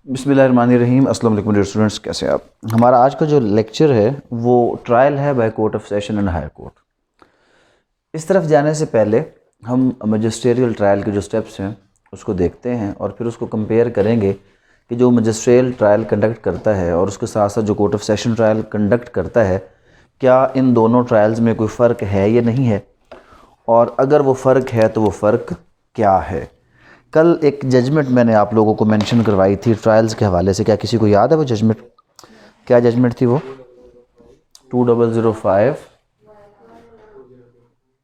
बिस्मिल्लाहिर्रहमानिर्रहीम। अस्सलाम वालेकुम डियर स्टूडेंट्स, कैसे हैं आप। हमारा आज का जो लेक्चर है वो ट्रायल है by court of session and higher court. इस तरफ जाने से पहले हम मैजिस्ट्रियल ट्रायल के जो स्टेप्स हैं उसको देखते हैं और फिर उसको कंपेयर करेंगे कि जो मैजिस्ट्रियल ट्रायल कंडक्ट करता है और उसके साथ साथ जो court of session trial conduct करता है, क्या इन दोनों ट्रायल्स में कोई फ़र्क है या नहीं है, और अगर वो फ़र्क है तो वो फ़र्क क्या है। कल एक जजमेंट मैंने आप लोगों को मेंशन करवाई थी ट्रायल्स के हवाले से, क्या किसी को याद है वो जजमेंट? क्या जजमेंट थी वो? 2005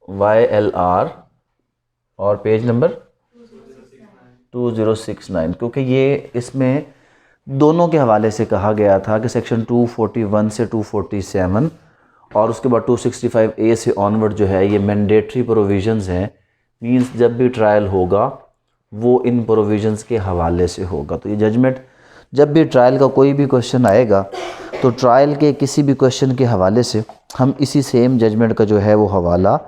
YLR और पेज नंबर 2069, क्योंकि ये इसमें दोनों के हवाले से कहा गया था कि सेक्शन 241 से 247 और उसके बाद 265A से ऑनवर्ड जो है ये मैंडेटरी प्रोविजंस हैं। मींस जब भी ट्रायल होगा वो इन प्रोविजंस के हवाले से होगा। तो ये जजमेंट, जब भी ट्रायल का कोई भी क्वेश्चन आएगा तो ट्रायल के किसी भी क्वेश्चन के हवाले से हम इसी सेम जजमेंट का जो है वो हवाला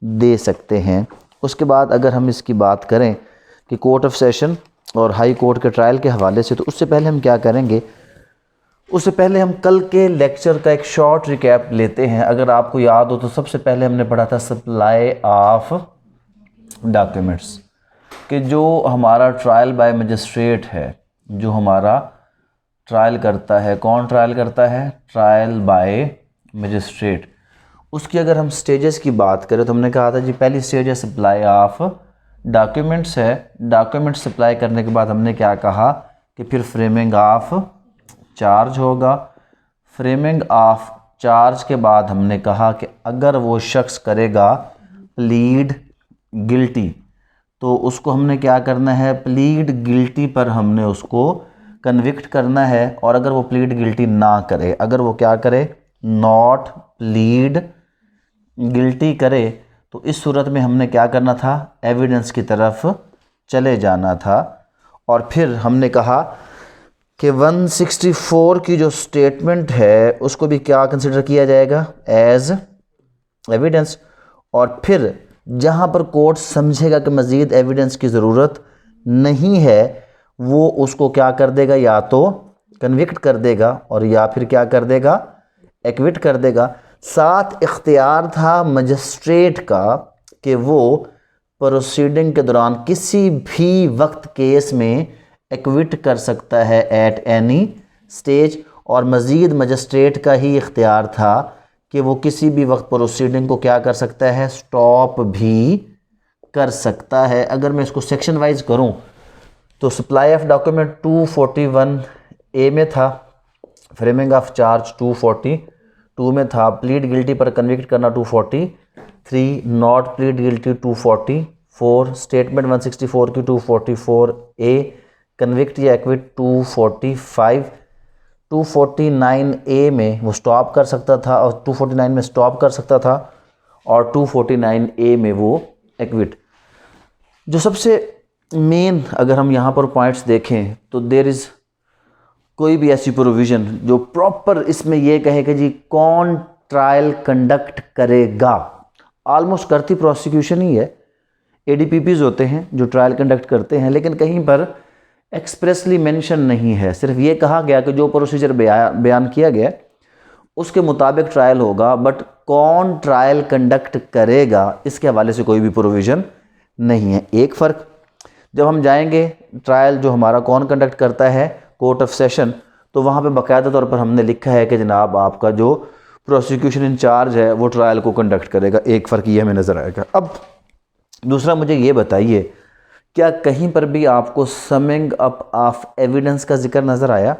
दे सकते हैं। उसके बाद अगर हम इसकी बात करें कि कोर्ट ऑफ सेशन और हाई कोर्ट के ट्रायल के हवाले से, तो उससे पहले हम क्या करेंगे, उससे पहले हम कल के लेक्चर का एक शॉर्ट रिकैप लेते हैं। अगर आपको याद हो तो सबसे पहले हमने पढ़ा था सप्लाई ऑफ डॉक्यूमेंट्स, कि जो हमारा ट्रायल बाय मैजिस्ट्रेट है, जो हमारा ट्रायल करता है, कौन ट्रायल करता है? Trial by magistrate. उसकी अगर हम स्टेजेस की बात करें तो हमने कहा था जी पहली स्टेज है सप्लाई ऑफ डॉक्यूमेंट्स है। डॉक्यूमेंट्स सप्लाई करने के बाद हमने क्या कहा कि फिर फ्रेमिंग ऑफ चार्ज होगा। फ्रेमिंग ऑफ चार्ज के बाद हमने कहा कि अगर वो शख्स करेगा प्लीड गिल्टी तो उसको हमने क्या करना है? प्लीड गिल्टी पर हमने उसको कन्विक्ट करना है। और अगर वो प्लीड गिल्टी ना करे, अगर वो क्या करे? नॉट प्लीड गिल्टी करे, तो इस सूरत में हमने क्या करना था? एविडेंस की तरफ चले जाना था। और फिर हमने कहा कि 164 की जो स्टेटमेंट है उसको भी क्या कंसिडर किया जाएगा? As evidence. और फिर जहाँ पर कोर्ट समझेगा कि मज़ीद एविडेंस की ज़रूरत नहीं है, वो उसको क्या कर देगा? या तो कन्विक्ट कर देगा और या फिर क्या कर देगा? एक्विट कर देगा। साथ इख्तियार था मजिस्ट्रेट का कि वो प्रोसीडिंग के दौरान किसी भी वक्त केस में एक्विट कर सकता है एट एनी स्टेज, और मज़ीद मजिस्ट्रेट का ही इख्तियार था कि वो किसी भी वक्त प्रोसीडिंग को क्या कर सकता है? स्टॉप भी कर सकता है। अगर मैं इसको सेक्शन वाइज करूं तो सप्लाई ऑफ डॉक्यूमेंट 241A में था, फ्रेमिंग ऑफ चार्ज 242 में था, प्लीड गिल्टी पर कन्विक्ट करना 243, नॉट प्लीड गिल्टी 244, स्टेटमेंट 164 की 244A, कन्विक्ट या एक्विट 245, 249A में वो स्टॉप कर सकता था और 249 में स्टॉप कर सकता था और 249A में वो एक्विट। जो सबसे मेन अगर हम यहाँ पर पॉइंट्स देखें तो देयर इज़ कोई भी ऐसी प्रोविज़न जो प्रॉपर इसमें ये कहे कि जी कौन ट्रायल कंडक्ट करेगा। ऑलमोस्ट करती प्रोसिक्यूशन ही है, ADPPs होते हैं जो ट्रायल कंडक्ट करते हैं, लेकिन कहीं पर एक्सप्रेसली मेंशन नहीं है। सिर्फ ये कहा गया कि जो प्रोसीजर बयान किया गया उसके मुताबिक ट्रायल होगा, बट कौन ट्रायल कंडक्ट करेगा इसके हवाले से कोई भी प्रोविज़न नहीं है। एक फ़र्क, जब हम जाएंगे ट्रायल जो हमारा कौन कंडक्ट करता है? कोर्ट ऑफ सेशन, तो वहाँ पे बाकायदा तौर पर हमने लिखा है कि जनाब आपका जो प्रोसिक्यूशन इंचार्ज है वो ट्रायल को कंडक्ट करेगा। एक फ़र्क ये हमें नज़र आएगा। अब दूसरा मुझे ये बताइए, क्या कहीं पर भी आपको समिंग अप ऑफ एविडेंस का जिक्र नज़र आया?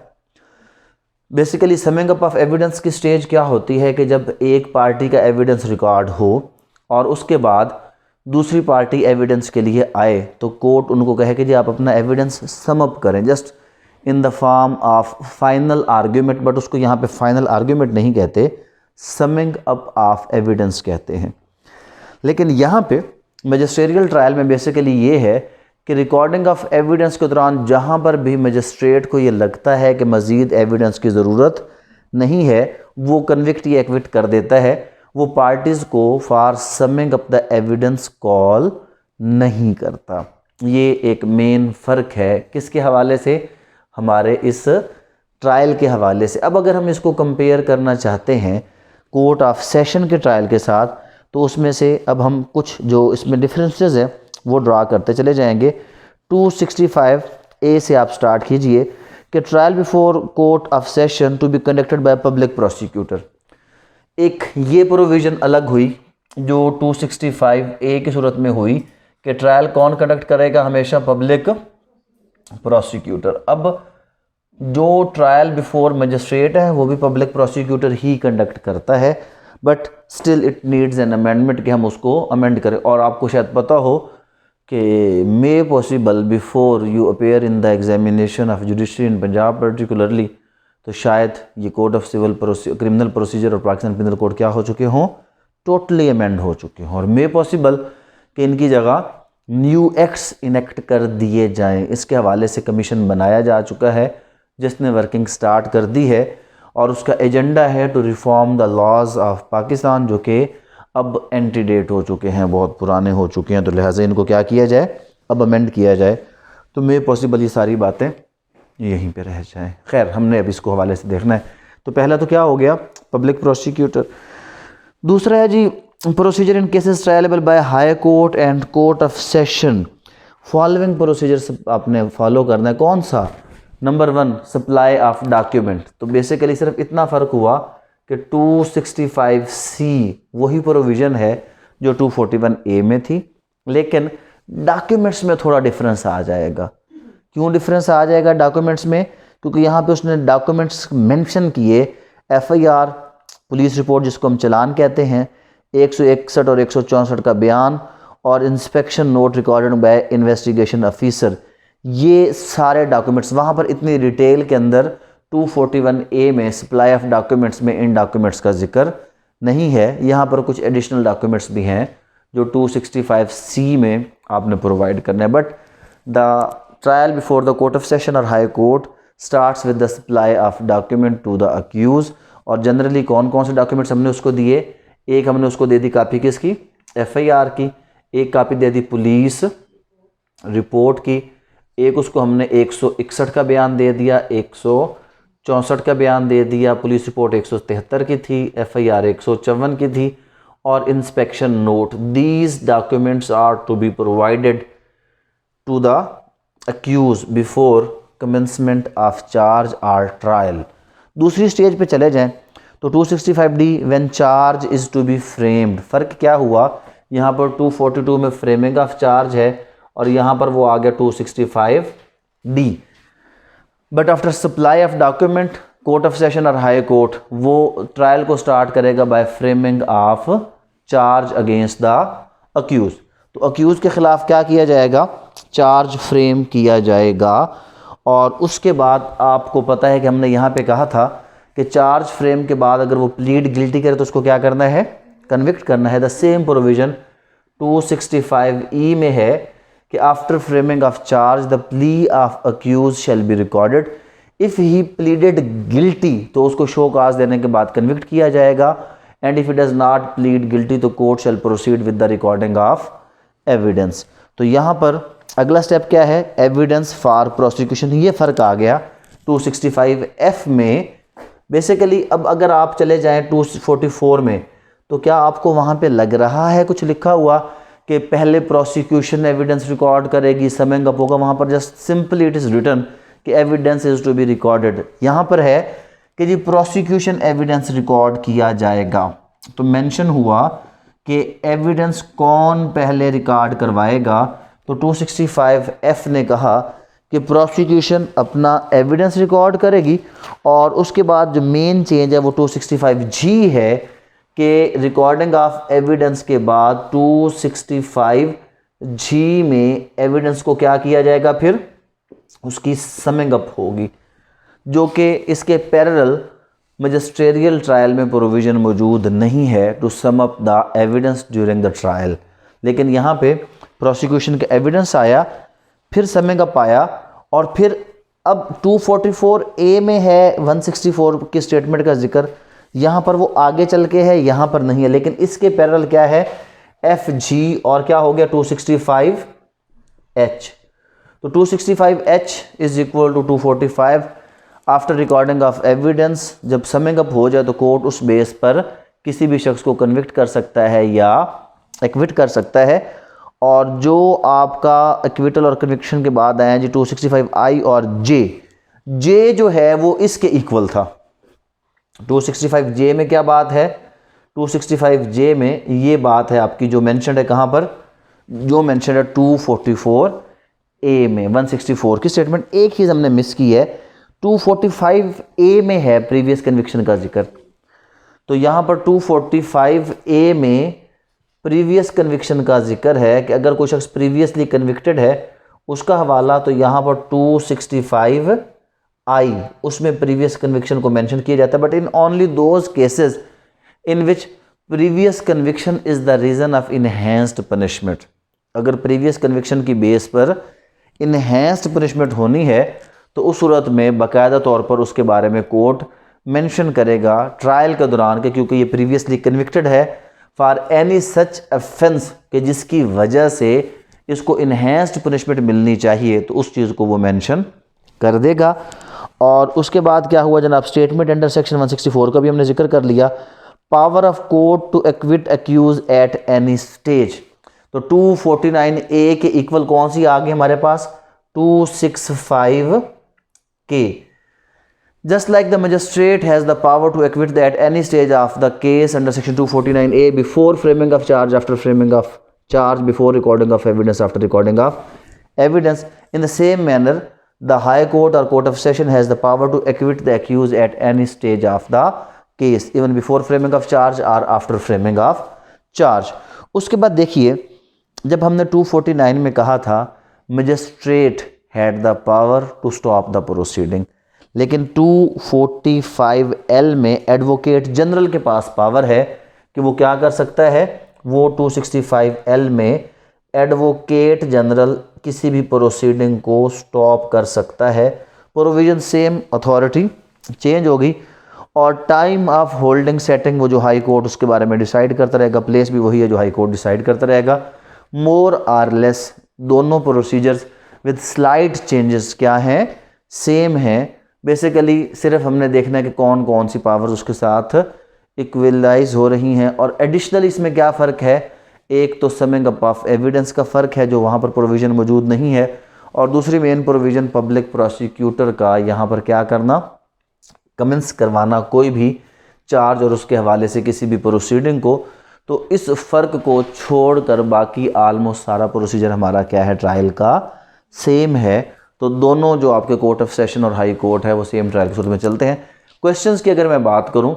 Basically summing up of evidence की स्टेज क्या होती है कि जब एक पार्टी का एविडेंस रिकॉर्ड हो और उसके बाद दूसरी पार्टी एविडेंस के लिए आए तो कोर्ट उनको कहे कि जी आप अपना एविडेंस सम अप करें, just in the form of final argument. But उसको यहाँ पे फाइनल आर्ग्यूमेंट नहीं कहते, समिंग अप ऑफ एविडेंस कहते हैं। लेकिन यहाँ पे मैजिस्ट्रियल ट्रायल में बेसिकली ये है कि रिकॉर्डिंग ऑफ एविडेंस के दौरान जहाँ पर भी मजिस्ट्रेट को ये लगता है कि मज़ीद एविडेंस की ज़रूरत नहीं है, वो कन्विक्ट या एक्विट कर देता है। वो पार्टीज़ को for summing up the evidence call नहीं करता। ये एक मेन फ़र्क है किसके हवाले से? हमारे इस ट्रायल के हवाले से। अब अगर हम इसको कंपेयर करना चाहते हैं कोर्ट ऑफ सेशन के ट्रायल के साथ, तो उसमें से अब हम कुछ जो इसमें डिफरेंसेस है वो ड्रा करते चले जाएंगे। 265A से आप स्टार्ट कीजिए कि trial before court of session to be conducted by public prosecutor. एक ये प्रोविज़न अलग हुई जो 265A की सूरत में हुई कि ट्रायल कौन कंडक्ट करेगा, हमेशा पब्लिक प्रोसिक्यूटर। अब जो ट्रायल बिफोर मजिस्ट्रेट है वो भी पब्लिक प्रोसिक्यूटर ही कंडक्ट करता है, but still it needs an amendment कि हम उसको अमेंड करें। और आपको शायद पता हो कि may possible before you appear in the examination of judiciary in Punjab particularly, तो शायद ये code of civil criminal procedure और पाकिस्तान पिनल कोड क्या हो चुके हों, टोटली अमेंड हो चुके हों। और मे पॉसिबल कि इनकी जगह न्यू एक्ट्स इनेक्ट कर दिए जाएं। इसके हवाले से कमीशन बनाया जा चुका है जिसने वर्किंग स्टार्ट कर दी है, और उसका एजेंडा है to reform the laws of Pakistan, जो कि अब एंटीडेट हो चुके हैं, बहुत पुराने हो चुके हैं। तो लिहाजा इनको क्या किया जाए, अब अमेंड किया जाए। तो मे पॉसिबल ये सारी बातें यहीं पे रह जाएं। खैर, हमने अब इसको हवाले से देखना है। तो पहला तो क्या हो गया, पब्लिक प्रोसिक्यूटर। दूसरा है जी procedure in cases triable by high court and court of session. Following procedure आपने फॉलो करना है। कौन सा? Number 1, supply of document. तो बेसिकली सिर्फ इतना फ़र्क हुआ कि 265C वही प्रोविज़न है जो 241A में थी, लेकिन डॉक्यूमेंट्स में थोड़ा डिफरेंस आ जाएगा। क्यों डिफरेंस आ जाएगा डॉक्यूमेंट्स में? क्योंकि यहाँ पे उसने डॉक्यूमेंट्स मेंशन किए, FIR पुलिस रिपोर्ट जिसको हम चालान कहते हैं, 161 और 164 का बयान, और inspection note recorded by investigation officer. ये सारे डॉक्यूमेंट्स वहाँ पर इतनी डिटेल के अंदर 241A में सप्लाई ऑफ डॉक्यूमेंट्स में इन डॉक्यूमेंट्स का जिक्र नहीं है। यहाँ पर कुछ एडिशनल डॉक्यूमेंट्स भी हैं जो 265C में आपने प्रोवाइड करना है। But the trial before the court of session और high court starts with the supply of document to the accused. और जनरली कौन कौन से डॉक्यूमेंट्स हमने उसको दिए? एक हमने उसको दे दी कॉपी किसकी? FIR की। एक कॉपी दे दी पुलिस रिपोर्ट की। एक उसको हमने 161 का बयान दे दिया, 164 का बयान दे दिया। पुलिस रिपोर्ट 173 की थी, FIR 154 की थी, और inspection note. These documents are to be provided to the accused before commencement of charge or trial. दूसरी स्टेज पे चले जाएं तो 265D when charge is to be framed. फ़र्क क्या हुआ? यहाँ पर 242 में फ्रेमिंग ऑफ चार्ज है और यहाँ पर वो आ गया 265D। But after supply of document court of session और हाई कोर्ट वो ट्रायल को स्टार्ट करेगा by framing of charge against the accused. तो अक्यूज के खिलाफ क्या किया जाएगा? चार्ज फ्रेम किया जाएगा। और उसके बाद आपको पता है कि हमने यहाँ पे कहा था कि चार्ज फ्रेम के बाद अगर वो प्लीड गिल्टी करे तो उसको क्या करना है? कन्विक्ट करना है। द सेम प्रोविज़न 265E में है कि after framing of charge the plea of accused shall be recorded. If he pleaded guilty तो उसको शो काज देने के बाद कन्विक्ट किया जाएगा, and if it does not plead guilty तो court shall proceed with the recording of evidence. तो यहाँ पर अगला स्टेप क्या है? Evidence for prosecution. ये फ़र्क आ गया 265F में। बेसिकली अब अगर आप चले जाएं 244 में, तो क्या आपको वहाँ पे लग रहा है कुछ लिखा हुआ कि पहले प्रोसिक्यूशन एविडेंस रिकॉर्ड करेगी, समिंग अप होगा? वहाँ पर just simply it is written कि evidence is to be recorded. यहाँ पर है कि जी प्रोसिक्यूशन एविडेंस रिकॉर्ड किया जाएगा। तो मेंशन हुआ कि एविडेंस कौन पहले रिकॉर्ड करवाएगा। तो 265F ने कहा कि प्रोसिक्यूशन अपना एविडेंस रिकॉर्ड करेगी, और उसके बाद जो मेन चेंज है वो 265G है कि रिकॉर्डिंग ऑफ एविडेंस के बाद 265G में एविडेंस को क्या किया जाएगा? फिर उसकी समिंग अप होगी, जो कि इसके पैरेलल मजिस्ट्रियल ट्रायल में प्रोविज़न मौजूद नहीं है to sum up the evidence during the trial. लेकिन यहाँ पे प्रोसिक्यूशन का एविडेंस आया, फिर समिंग अप आया, और फिर अब 244A में है 164 की स्टेटमेंट का जिक्र। यहाँ पर वो आगे चल के है, यहाँ पर नहीं है। लेकिन इसके पैरेलल क्या है? FG, और क्या हो गया 265H। तो 265H is equal to 245 after recording of evidence. जब समिंग अप हो जाए तो कोर्ट उस बेस पर किसी भी शख्स को कन्विक्ट कर सकता है या एक्विट कर सकता है। और जो आपका एक्विटल और कन्विक्शन के बाद आए हैं जी 265I और जे जो है वो इसके इक्वल था। 265J में क्या बात है, 265J में ये बात है आपकी जो मेंशन है कहाँ पर, जो मेंशन है 244A में 164 की स्टेटमेंट। एक चीज़ हमने मिस की है, 245A में है प्रीवियस कन्विक्शन का जिक्र। तो यहाँ पर 245A में प्रीवियस कन्विक्शन का जिक्र है कि अगर कोई शख्स प्रीवियसली कन्विक्टेड है उसका हवाला तो यहाँ पर 265I उसमें प्रीवियस कन्विक्शन को मेंशन किया जाता है। But in only those cases in which previous conviction is the reason of enhanced punishment. अगर प्रीवियस कन्विक्शन की बेस पर इनहेंस्ड पनिशमेंट होनी है तो उस सूरत में बाकायदा तौर पर उसके बारे में कोर्ट मेंशन करेगा ट्रायल के दौरान के, क्योंकि ये प्रीवियसली कन्विक्टेड है फॉर एनी सच ऑफेंस के जिसकी वजह से इसको इनहेंस्ड पनिशमेंट मिलनी चाहिए, तो उस चीज़ को वो मेंशन कर देगा। और उसके बाद क्या हुआ जनाब, स्टेटमेंट अंडर सेक्शन 164 का भी हमने जिक्र कर लिया। Power of court to acquit accused at any stage, तो 249A के इक्वल कौन सी आ गई हमारे पास, 265K। Just like the magistrate has the power to acquit at any stage of the case under section 249A before framing of charge, after framing of charge, before recording of evidence, after recording of evidence, in the same manner the High Court or Court of Session has the power to acquit the accused at any stage of the case, even before framing of charge or after framing of charge। उसके बाद देखिए जब हमने 249 में कहा था magistrate had the power to stop the proceeding, लेकिन 245L में एडवोकेट जनरल के पास पावर है कि वो क्या कर सकता है, वो 265L में एडवोकेट जनरल किसी भी प्रोसीडिंग को स्टॉप कर सकता है। प्रोविजन सेम, अथॉरिटी चेंज होगी और टाइम ऑफ होल्डिंग सेटिंग वो जो हाई कोर्ट उसके बारे में डिसाइड करता रहेगा, प्लेस भी वही है जो हाई कोर्ट डिसाइड करता रहेगा। मोर और लेस दोनों प्रोसीजर्स विद स्लाइट चेंजेस क्या हैं, सेम हैं। बेसिकली सिर्फ हमने देखना है कि कौन कौन सी पावर्स उसके साथ इक्वलाइज हो रही हैं। और एडिशनली इसमें क्या फ़र्क है, एक तो समिंग अप ऑफ एविडेंस का फ़र्क है जो वहाँ पर प्रोविज़न मौजूद नहीं है, और दूसरी मेन प्रोविज़न पब्लिक प्रोसिक्यूटर का यहाँ पर क्या करना, कमेंस करवाना कोई भी चार्ज और उसके हवाले से किसी भी प्रोसीडिंग को। तो इस फ़र्क को छोड़कर बाकी आलमोस्ट सारा प्रोसीजर हमारा क्या है, ट्रायल का सेम है। तो दोनों जो आपके कोर्ट ऑफ सेशन और हाई कोर्ट है वो सेम ट्रायल के सूरत में चलते हैं। क्वेश्चंस की अगर मैं बात करूं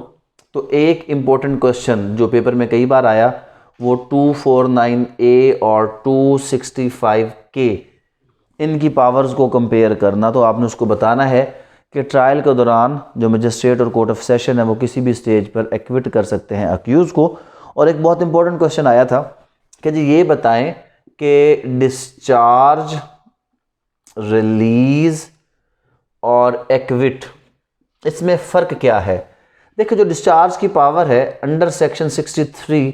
तो एक इम्पोर्टेंट क्वेश्चन जो पेपर में कई बार आया वो 249A और 265K इनकी पावर्स को कंपेयर करना। तो आपने उसको बताना है कि ट्रायल के दौरान जो मजिस्ट्रेट और कोर्ट ऑफ सेशन है वो किसी भी स्टेज पर एक्विट कर सकते हैं अक्यूज़ को। और एक बहुत इंपॉर्टेंट क्वेश्चन आया था कि जी ये बताएं कि डिस्चार्ज, रिलीज़ और एक्विट इसमें फ़र्क क्या है। देखिए जो डिस्चार्ज की पावर है अंडर सेक्शन 63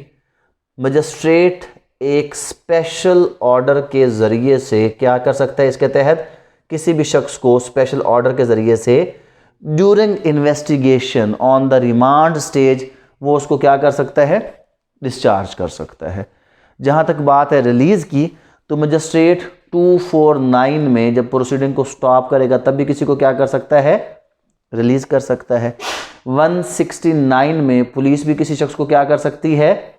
मजिस्ट्रेट एक स्पेशल ऑर्डर के ज़रिए से क्या कर सकता है, इसके तहत किसी भी शख्स को स्पेशल ऑर्डर के ज़रिए से during investigation on the remand stage वो उसको क्या कर सकता है, डिस्चार्ज कर सकता है। जहाँ तक बात है रिलीज़ की तो मजिस्ट्रेट 249 में जब प्रोसीडिंग को स्टॉप करेगा तब भी किसी को क्या कर सकता है, रिलीज़ कर सकता है। 169 में पुलिस भी किसी शख्स को क्या कर सकती है,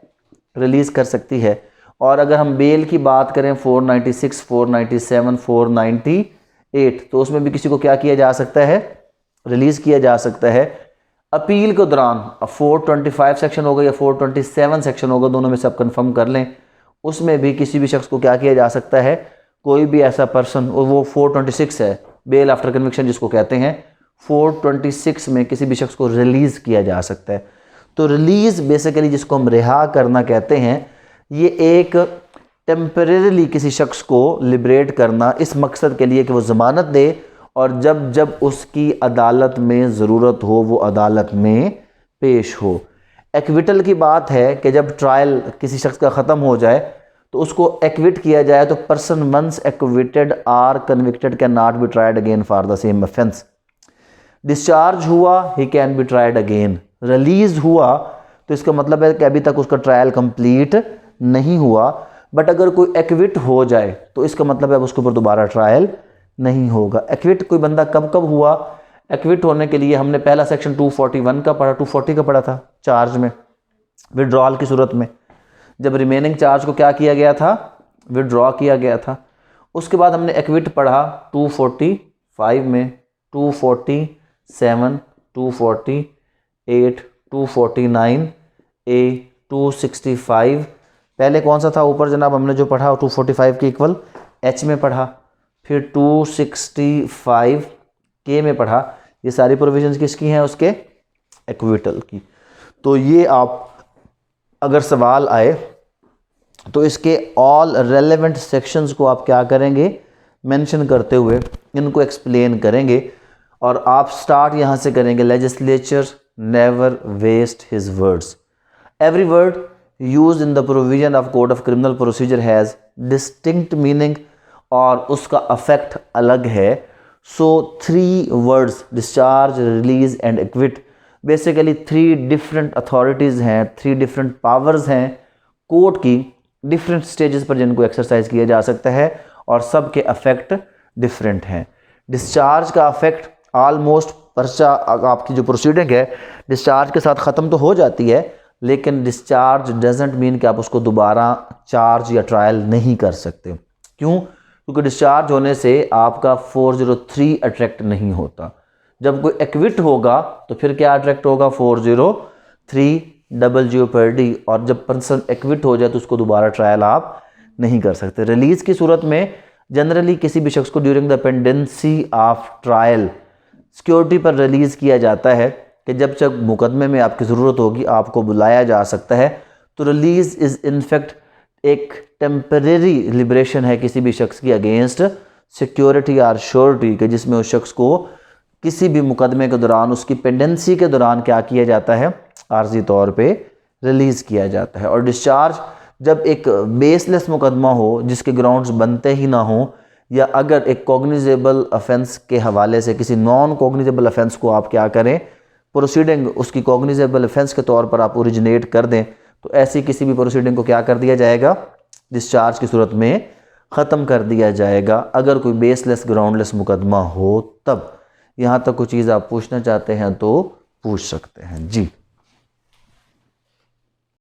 रिलीज़ कर सकती है। और अगर हम बेल की बात करें 496, 497, 498 तो उसमें भी किसी को क्या किया जा सकता है, रिलीज़ किया जा सकता है। अपील के दौरान 425 सेक्शन होगा या 427 सेक्शन होगा, दोनों में से आप कन्फर्म कर लें, उसमें भी किसी भी शख्स को क्या किया जा सकता है, कोई भी ऐसा पर्सन, और वो 426 है बेल आफ्टर कन्विक्शन जिसको कहते हैं, 426 में किसी भी शख्स को रिलीज़ किया जा सकता है। तो रिलीज़ बेसिकली जिसको हम रिहा करना कहते हैं, ये एक टेम्परेरीली किसी शख्स को लिबरेट करना इस मकसद के लिए कि वो ज़मानत दे और जब जब उसकी अदालत में ज़रूरत हो वो अदालत में पेश हो। एक्विटल की बात है कि जब ट्रायल किसी शख्स का ख़त्म हो जाए तो उसको एक्विट किया जाए तो person once acquitted or convicted can not be tried again for the same offence. Discharge हुआ he can be tried again. Release हुआ तो इसका मतलब है कि अभी तक उसका ट्रायल कंप्लीट नहीं हुआ, बट अगर कोई एक्विट हो जाए तो इसका मतलब है उसके ऊपर दोबारा ट्रायल नहीं होगा। एक्विट कोई बंदा कब कब हुआ? एक्विट होने के लिए हमने पहला सेक्शन 241 का पढ़ा, 240 का पढ़ा था चार्ज में, विड्रॉल की सूरत में, जब रिमेनिंग चार्ज को क्या किया गया था? विड्रॉ किया गया था। उसके बाद हमने एक्विट पढ़ा 245 में, 247, 248, 249 ए, 265। पहले कौन सा था ऊपर जनाब हमने जो पढ़ा 245 के इक्वल एच में पढ़ा, फिर 265 के में पढ़ा। ये सारी प्रोविजंस किसकी हैं? उसके एक्विटल की। तो ये आप अगर सवाल आए तो इसके ऑल रेलेवेंट सेक्शंस को आप क्या करेंगे? मेंशन करते हुए इनको एक्सप्लेन करेंगे। और आप स्टार्ट यहाँ से करेंगे, legislature never waste his words, every word used in the provision of code of criminal procedure has distinct meaning और उसका effect अलग है। So 3 words discharge, release and acquit basically 3 different authorities हैं, 3 different powers हैं court की, different stages पर जिनको exercise किया जा सकता है और सब के effect different हैं। डिस्चार्ज का effect ऑलमोस्ट पर्चा आपकी जो प्रोसीडिंग है डिस्चार्ज के साथ ख़त्म तो हो जाती है, लेकिन डिस्चार्ज डजेंट मीन कि आप उसको दोबारा चार्ज या ट्रायल नहीं कर सकते। क्यों? क्योंकि डिस्चार्ज होने से आपका 403 अट्रैक्ट नहीं होता। जब कोई एक्विट होगा तो फिर क्या अट्रैक्ट होगा? 403 डबल jeopardy। और जब पर्सन एक्विट हो जाए तो उसको दोबारा ट्रायल आप नहीं कर सकते। रिलीज़ की सूरत में जनरली किसी भी शख्स को during the pendency of trial security पर रिलीज़ किया जाता है कि जब मुकदमे में आपकी ज़रूरत होगी आपको बुलाया जा सकता है। तो रिलीज़ इज़ इनफैक्ट एक टेम्परेरी लिबरेशन है किसी भी शख्स की अगेंस्ट सिक्योरिटी और श्योरिटी के, जिसमें उस शख्स को किसी भी मुकदमे के दौरान उसकी पेंडेंसी के दौरान क्या किया जाता है? आर्जी तौर पे रिलीज़ किया जाता है। और डिस्चार्ज जब एक बेसलेस मुकदमा हो जिसके ग्राउंड्स बनते ही ना हो, या अगर एक कॉग्निजेबल ऑफेंस के हवाले से किसी नॉन कॉग्निजेबल ऑफेंस को आप क्या करें? प्रोसीडिंग उसकी कॉग्निजेबल ऑफेंस के तौर पर आप ओरिजिनेट कर दें, तो ऐसी किसी भी प्रोसीडिंग को क्या कर दिया जाएगा? डिस्चार्ज की सूरत में ख़त्म कर दिया जाएगा। अगर कोई बेसलेस ग्राउंडलेस मुकदमा हो तब। यहाँ तक कोई चीज़ आप पूछना चाहते हैं तो पूछ सकते हैं जी।